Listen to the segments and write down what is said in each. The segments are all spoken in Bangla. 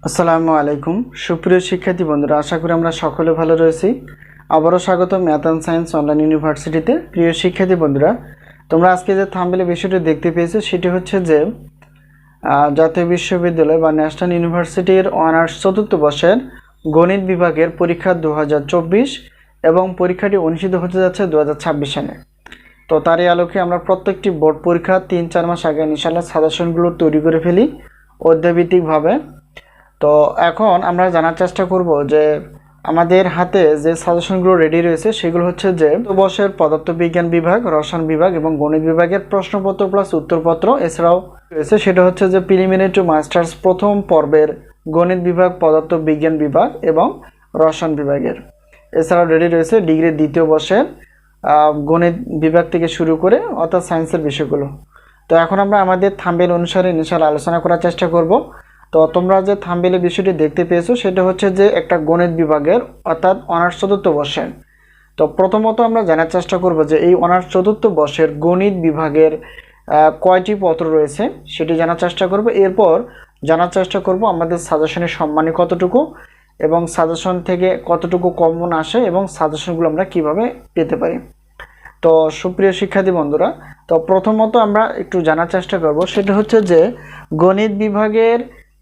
আসসালামু আলাইকুম সুপ্রিয় শিক্ষার্থী বন্ধুরা, আশা করি আমরা সকলে ভালো রয়েছি। আবারও স্বাগত ম্যাথ অ্যান্ড সায়েন্স অনলাইন ইউনিভার্সিটিতে। প্রিয় শিক্ষার্থী বন্ধুরা, তোমরা আজকে যে থাম্বনেলে বিষয়টি দেখতে পেয়েছো সেটি হচ্ছে যে জাতীয় বিশ্ববিদ্যালয় বা ন্যাশনাল ইউনিভার্সিটির অনার্স চতুর্থ বর্ষের গণিত বিভাগের পরীক্ষা 2024 এবং পরীক্ষাটি অনুষ্ঠিত হতে যাচ্ছে 2026 সালে। তো তারই আলোকে আমরা প্রত্যেকটি বোর্ড পরীক্ষা 3-4 মাস আগে ইনশাআল্লাহ সাজেশনগুলো তৈরি করে ফেলি অধ্যায়ভিত্তিকভাবে। তো এখন আমরা জানার চেষ্টা করব যে আমাদের হাতে যে সাজেশনগুলো রেডি রয়েছে সেগুলো হচ্ছে যে বর্ষের পদার্থবিজ্ঞান বিভাগ, রসায়ন বিভাগ এবং গণিত বিভাগের প্রশ্নপত্র প্লাস উত্তরপত্র। এছাড়াও রয়েছে সেটা হচ্ছে যে প্রিলিমিনারি টু মাস্টার্স প্রথম পর্বের গণিত বিভাগ, পদার্থবিজ্ঞান বিভাগ এবং রসায়ন বিভাগের। এছাড়াও রেডি রয়েছে ডিগ্রির দ্বিতীয় বর্ষের গণিত বিভাগ থেকে শুরু করে অর্থাৎ সায়েন্সের বিষয়গুলো। তো এখন আমরা আমাদের থাম্বনেল অনুসারে ইনশাআল্লাহ আলোচনা করার চেষ্টা করব। তো তোমরা যে থাম্বনেলে বিষয়টি দেখতে পেয়েছো সেটা হচ্ছে যে একটা গণিত বিভাগের অর্থাৎ অনার্স চতুর্থ বর্ষের। তো প্রথমত আমরা জানার চেষ্টা করব যে এই অনার্স চতুর্থ বর্ষের গণিত বিভাগের কয়টি পত্র রয়েছে সেটি জানার চেষ্টা করব। এরপর জানার চেষ্টা করব আমাদের সাজেশনের সম্মানী কতটুকু এবং সাজেশন থেকে কতটুকু কমন আসে এবং সাজেশনগুলো আমরা কিভাবে পেতে পারি। তো সুপ্রিয় শিক্ষার্থী বন্ধুরা, তো প্রথমত আমরা একটু জানার চেষ্টা করব সেটা হচ্ছে যে গণিত বিভাগের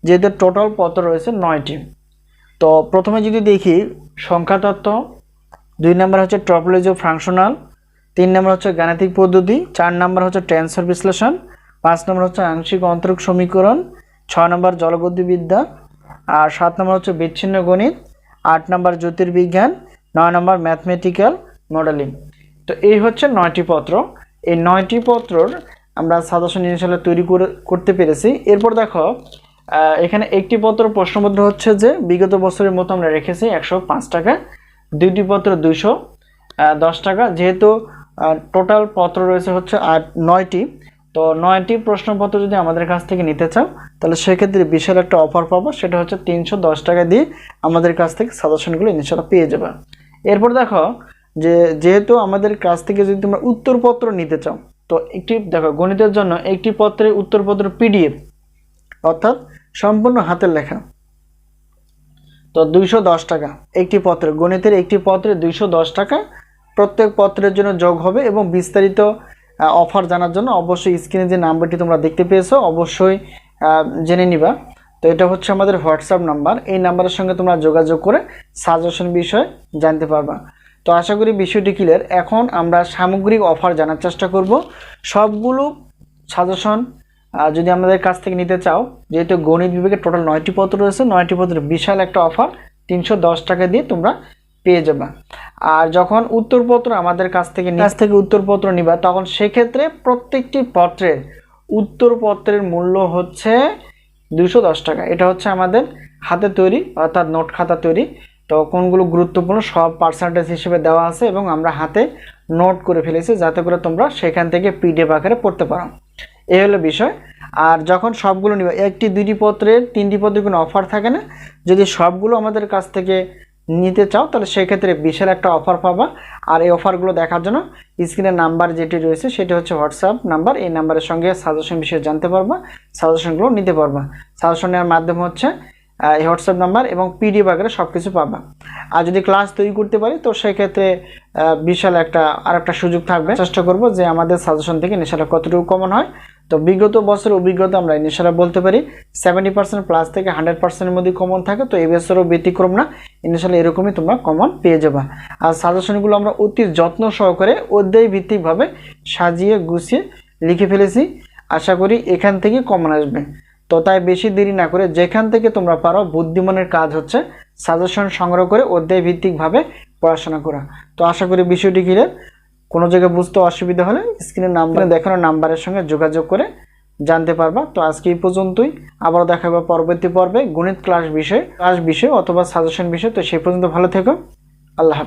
যেদের টোটাল পত্র রয়েছে 9টি। তো প্রথমে যদি দেখি সংখ্যাতত্ত্ব, 2 নম্বর হচ্ছে টপোলজি অফ ফাংশনাল, 3 নম্বর হচ্ছে গাণিতিক পদ্ধতি, 4 নম্বর হচ্ছে টেন্সর বিশ্লেষণ, 5 নম্বর হচ্ছে আংশিক অন্তরক সমীকরণ, 6 নম্বর জলগতিবিদ্যা, আর 7 নম্বর হচ্ছে বিচ্ছিন্ন গণিত, 8 নম্বর জ্যোতির্বিজ্ঞান, 9 নম্বর ম্যাথমেটিক্যাল মডেলিং। তো এই হচ্ছে 9টি পত্র। এই 9টি পত্রর আমরা সাজেশন ইনশাআল্লাহ তৈরি করতে পেরেছি। এরপর দেখো এখানে একটি পত্র প্রশ্নপত্র হচ্ছে যে বিগত বছরের মতো আমরা রেখেছি 105 টাকা, 2টি পত্র 210 টাকা। যেহেতু টোটাল পত্র রয়েছে হচ্ছে 9টি, তো 9টি প্রশ্নপত্র যদি আমাদের কাছ থেকে নিতে চাও তাহলে সেক্ষেত্রে বিশাল একটা অফার পাবো, সেটা হচ্ছে 310 টাকা দিয়ে আমাদের কাছ থেকে সাজেশনগুলো ইনশাআল্লাহ পেয়ে যাবে। এরপর দেখো যেহেতু আমাদের কাছ থেকে যদি তোমরা উত্তরপত্র নিতে চাও, তো একটি দেখো গণিতের জন্য একটি পত্রের উত্তরপত্র পিডিএফ অর্থাৎ সম্পূর্ণ হাতের লেখা, তো 210 টাকা একটি পত্র। গণিতের একটি পত্রে 210 টাকা প্রত্যেক পত্রের জন্য যোগ হবে। এবং বিস্তারিত অফার জানার জন্য অবশ্যই স্ক্রিনে যে নাম্বারটি তোমরা দেখতে পেয়েছো অবশ্যই জেনে নিবা। তো এটা হচ্ছে আমাদের হোয়াটসঅ্যাপ নাম্বার, এই নাম্বারের সঙ্গে তোমরা যোগাযোগ করে সাজেশন বিষয়ে জানতে পারবা। তো আশা করি বিষয়টি ক্লিয়ার। এখন আমরা সামগ্রিক অফার জানার চেষ্টা করব। সবগুলো সাজেশন যদি আমাদের কাছ থেকে নিতে চাও, যেহেতু গণিত বিভাগে টোটাল 9টি পত্র রয়েছে, 9টি পত্রের বিশাল একটা অফার 310 টাকা দিয়ে তোমরা পেয়ে যাবে। আর যখন উত্তরপত্র আমাদের কাছ থেকে উত্তরপত্র নিবা তখন সেক্ষেত্রে প্রত্যেকটি পত্রের উত্তরপত্রের মূল্য হচ্ছে 210 টাকা। এটা হচ্ছে আমাদের হাতে তৈরি অর্থাৎ নোট খাতা তৈরি। তো কোনগুলো গুরুত্বপূর্ণ সব পার্সেন্টেজ হিসেবে দেওয়া আছে এবং আমরা হাতে নোট করে ফেলেছি যাতে করে তোমরা সেখান থেকে পিডিএফ আকারে পড়তে পারো। এই হলো বিষয়। আর যখন সবগুলো নিবে, 1টি 2টি পত্রের 3টি পত্রের কোনো অফার থাকে না। যদি সবগুলো আমাদের কাছ থেকে নিতে চাও তাহলে সেক্ষেত্রে বিশাল একটা অফার পাবা। আর এই অফারগুলো দেখার জন্য স্ক্রিনের নাম্বার যেটি রয়েছে সেটি হচ্ছে হোয়াটসঅ্যাপ নাম্বার, এই নাম্বারের সঙ্গে সাজেশন বিষয়ে জানতে পারবা, সাজেশনগুলো নিতে পারবা। সাজেশন নেওয়ার মাধ্যম হচ্ছে এই হোয়াটসঅ্যাপ নাম্বার এবং পিডিএফ আকারে সব কিছু পাবা। আর যদি ক্লাস তৈরি করতে পারি তো সেক্ষেত্রে বিশাল আর একটা সুযোগ থাকবে। চেষ্টা করব যে আমাদের সাজেশন থেকে ইনশাআল্লাহ কতটুকু কমন হয়। তো বিগত বছরের অভিজ্ঞতা আমরা ইনশাআল্লাহ বলতে পারি 70% প্লাস থেকে 100%-এর মধ্যে কমন থাকে। তো এই বছরও ব্যতিক্রম না, ইনশাআল্লাহ এরকমই তোমরা কমন পেয়ে যাবা। আর সাজেশনগুলো আমরা অতি যত্ন সহকারে অধ্যায় ভিত্তিকভাবে সাজিয়ে গুছিয়ে লিখে ফেলেছি। আশা করি এখান থেকে কমন আসবে। তো তাই বেশি দেরি না করে যেখান থেকে তোমরা পারো, বুদ্ধিমানের কাজ হচ্ছে সাজেশন সংগ্রহ করে অধ্যায় ভিত্তিকভাবে পড়াশোনা করা। তো আশা করি বিষয়টি ক্লিয়ার। কোনো জায়গায় বুঝতে অসুবিধা হলে স্ক্রিনের নাম্বার দেখানো নাম্বারের সঙ্গে যোগাযোগ করে জানতে পারবা। তো আজকে এই পর্যন্তই, আবারও দেখা হবে পরবর্তী পর্বে গণিত ক্লাস বিষয় অথবা সাজেশন বিষয়। তো সেই পর্যন্ত ভালো থেকো, আল্লাহ হাফেজ।